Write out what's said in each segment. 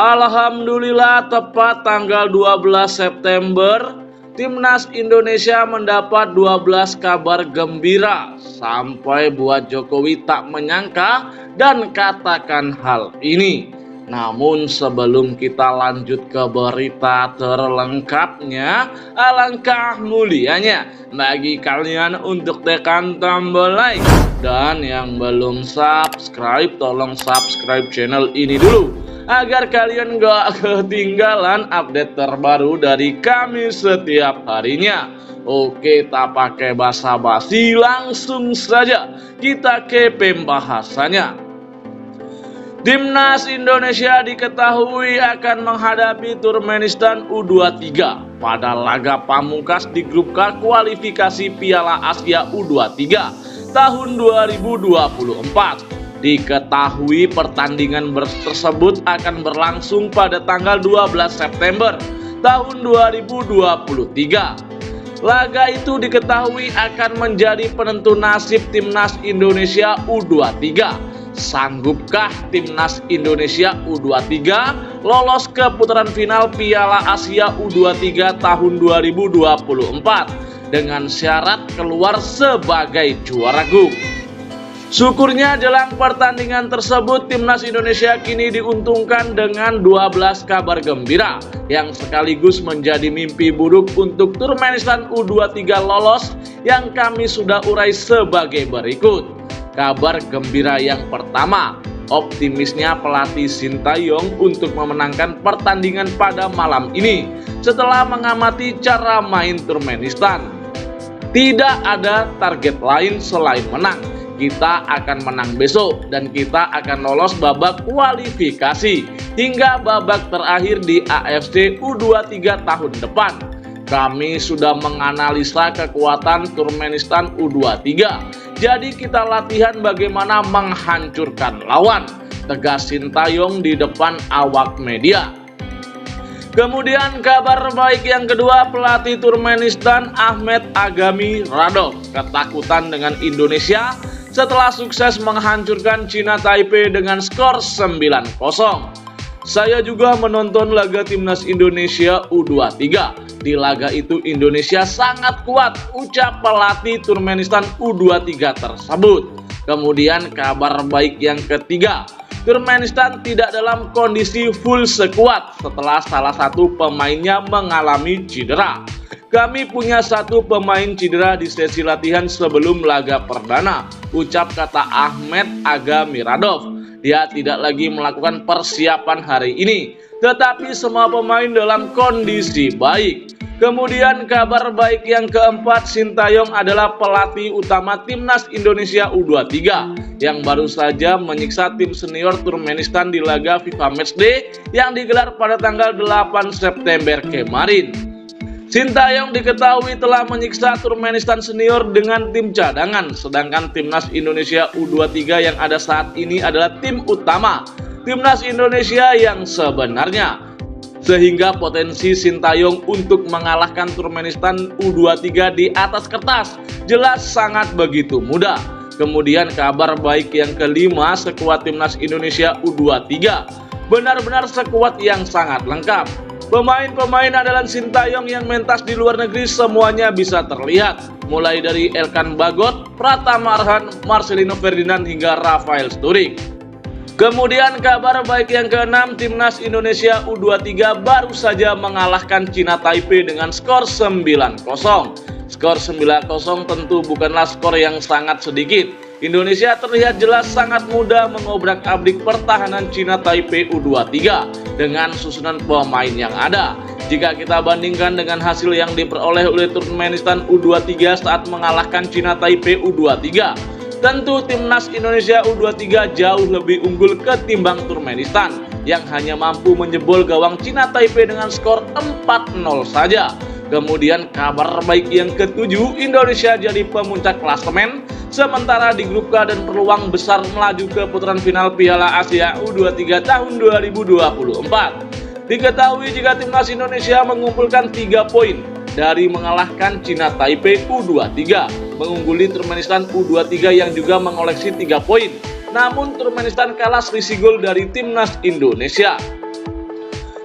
Alhamdulillah, tepat tanggal 12 September, Timnas Indonesia mendapat 12 kabar gembira. Sampai buat Jokowi tak menyangka dan katakan hal ini. Namun sebelum kita lanjut ke berita terlengkapnya, alangkah mulianya bagi kalian untuk tekan tombol like. Dan yang belum subscribe, tolong subscribe channel ini dulu, agar kalian gak ketinggalan update terbaru dari kami setiap harinya. Oke, tak pakai basa-basi, langsung saja kita ke pembahasannya. Timnas Indonesia diketahui akan menghadapi Turkmenistan U23 pada laga pamungkas di grup K kualifikasi Piala Asia U23 tahun 2024. Diketahui pertandingan tersebut akan berlangsung pada tanggal 12 September tahun 2023. Laga itu diketahui akan menjadi penentu nasib Timnas Indonesia U23. Sanggupkah Timnas Indonesia U23 lolos ke putaran final Piala Asia U23 tahun 2024 dengan syarat keluar sebagai juara grup? Syukurnya jelang pertandingan tersebut, Timnas Indonesia kini diuntungkan dengan 12 kabar gembira yang sekaligus menjadi mimpi buruk untuk Turkmenistan U23 lolos yang kami sudah urai sebagai berikut. Kabar gembira yang pertama, optimisnya pelatih Sintayong untuk memenangkan pertandingan pada malam ini setelah mengamati cara main Turkmenistan. Tidak ada target lain selain menang. Kita akan menang besok dan kita akan lolos babak kualifikasi hingga babak terakhir di AFC U23 tahun depan. Kami sudah menganalisa kekuatan Turkmenistan U23. Jadi kita latihan bagaimana menghancurkan lawan, tegas Sintayong di depan awak media. Kemudian kabar baik yang kedua, pelatih Turkmenistan Ahmet Agami Radov ketakutan dengan Indonesia setelah sukses menghancurkan China Taipei dengan skor 9-0. Saya juga menonton laga Timnas Indonesia U23. Di laga itu Indonesia sangat kuat, ucap pelatih Turkmenistan U23 tersebut. Kemudian kabar baik yang ketiga, Turkmenistan tidak dalam kondisi full sekuat setelah salah satu pemainnya mengalami cedera. Kami punya satu pemain cedera di sesi latihan sebelum laga perdana, ucap kata Ahmet Agami Radov. Dia tidak lagi melakukan persiapan hari ini, tetapi semua pemain dalam kondisi baik. Kemudian kabar baik yang keempat, Sintayong adalah pelatih utama Timnas Indonesia U23 yang baru saja menyiksa tim senior Turkmenistan di laga FIFA Matchday yang digelar pada tanggal 8 September kemarin. Sintayong diketahui telah menyiksa Turkmenistan senior dengan tim cadangan, sedangkan Timnas Indonesia U23 yang ada saat ini adalah tim utama Timnas Indonesia yang sebenarnya. Sehingga potensi Sintayong untuk mengalahkan Turkmenistan U23 di atas kertas jelas sangat begitu mudah. Kemudian kabar baik yang kelima, sekuat Timnas Indonesia U23 benar-benar sekuat yang sangat lengkap. Pemain-pemain andalan Sintayong yang mentas di luar negeri semuanya bisa terlihat, mulai dari Elkan Bagot, Pratama Arhan, Marcelino Ferdinand hingga Rafael Sturridge. Kemudian kabar baik yang keenam, Timnas Indonesia U23 baru saja mengalahkan China Taipei dengan skor 9-0. Skor 9-0 tentu bukanlah skor yang sangat sedikit. Indonesia terlihat jelas sangat mudah mengobrak-abrik pertahanan China Taipei U23 dengan susunan pemain yang ada. Jika kita bandingkan dengan hasil yang diperoleh oleh Turkmenistan U23 saat mengalahkan China Taipei U23, tentu Timnas Indonesia U23 jauh lebih unggul ketimbang Turkmenistan yang hanya mampu menjebol gawang China Taipei dengan skor 4-0 saja. Kemudian kabar baik yang ketujuh, Indonesia jadi pemuncak klasemen sementara di grup K dan peluang besar melaju ke putaran final Piala Asia U23 tahun 2024. Diketahui jika Timnas Indonesia mengumpulkan 3 poin dari mengalahkan China Taipei U23, mengungguli Turkmenistan U23 yang juga mengoleksi 3 poin. Namun Turkmenistan kalah selisih gol dari Timnas Indonesia.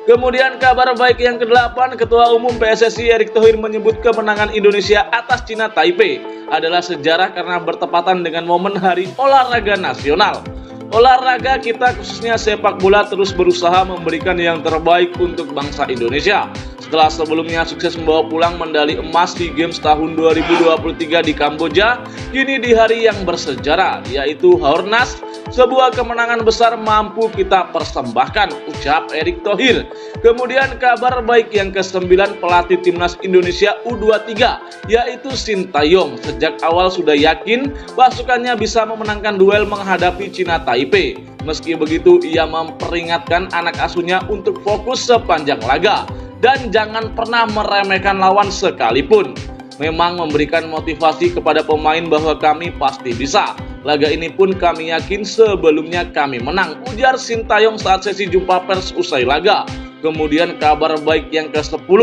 Kemudian kabar baik yang ke-8, Ketua Umum PSSI Erick Thohir menyebut kemenangan Indonesia atas Cina Taipei adalah sejarah karena bertepatan dengan momen Hari Olahraga Nasional. Olahraga kita khususnya sepak bola terus berusaha memberikan yang terbaik untuk bangsa Indonesia. Setelah sebelumnya sukses membawa pulang medali emas di Games tahun 2023 di Kamboja, kini di hari yang bersejarah yaitu Haornas, sebuah kemenangan besar mampu kita persembahkan, ucap Erick Thohir. Kemudian kabar baik yang ke-9, pelatih timnas Indonesia U23 yaitu Sintayong sejak awal sudah yakin pasukannya bisa memenangkan duel menghadapi Cina Taipei. Meski begitu, ia memperingatkan anak asuhnya untuk fokus sepanjang laga dan jangan pernah meremehkan lawan sekalipun. Memang memberikan motivasi kepada pemain bahwa kami pasti bisa. Laga ini pun kami yakin sebelumnya kami menang, ujar Sintayong saat sesi jumpa pers usai laga. Kemudian kabar baik yang ke-10,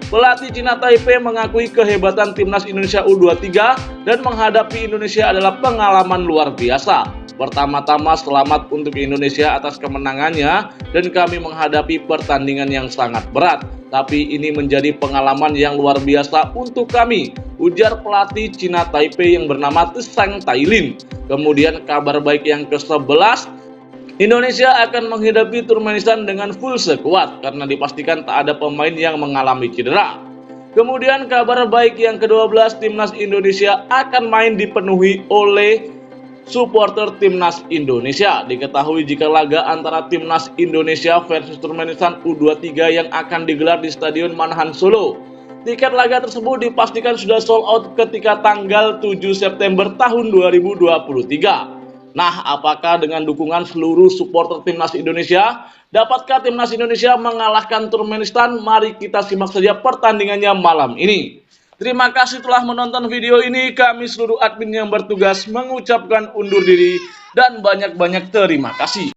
pelatih Cina Taipei mengakui kehebatan timnas Indonesia U23 dan menghadapi Indonesia adalah pengalaman luar biasa. Pertama-tama selamat untuk Indonesia atas kemenangannya dan kami menghadapi pertandingan yang sangat berat. Tapi ini menjadi pengalaman yang luar biasa untuk kami, ujar pelatih Cina Taipei yang bernama Tsang Tailin. Kemudian kabar baik yang ke-11, Indonesia akan menghadapi Turkmenistan dengan full squad karena dipastikan tak ada pemain yang mengalami cedera. Kemudian kabar baik yang ke-12, timnas Indonesia akan main dipenuhi oleh supporter timnas Indonesia. Diketahui jika laga antara timnas Indonesia versus Turkmenistan U23 yang akan digelar di Stadion Manahan Solo, tiket laga tersebut dipastikan sudah sold out ketika tanggal 7 September tahun 2023. Nah, apakah dengan dukungan seluruh supporter timnas Indonesia, dapatkah timnas Indonesia mengalahkan Turkmenistan? Mari kita simak saja pertandingannya malam ini. Terima kasih telah menonton video ini. Kami seluruh admin yang bertugas mengucapkan undur diri dan banyak-banyak terima kasih.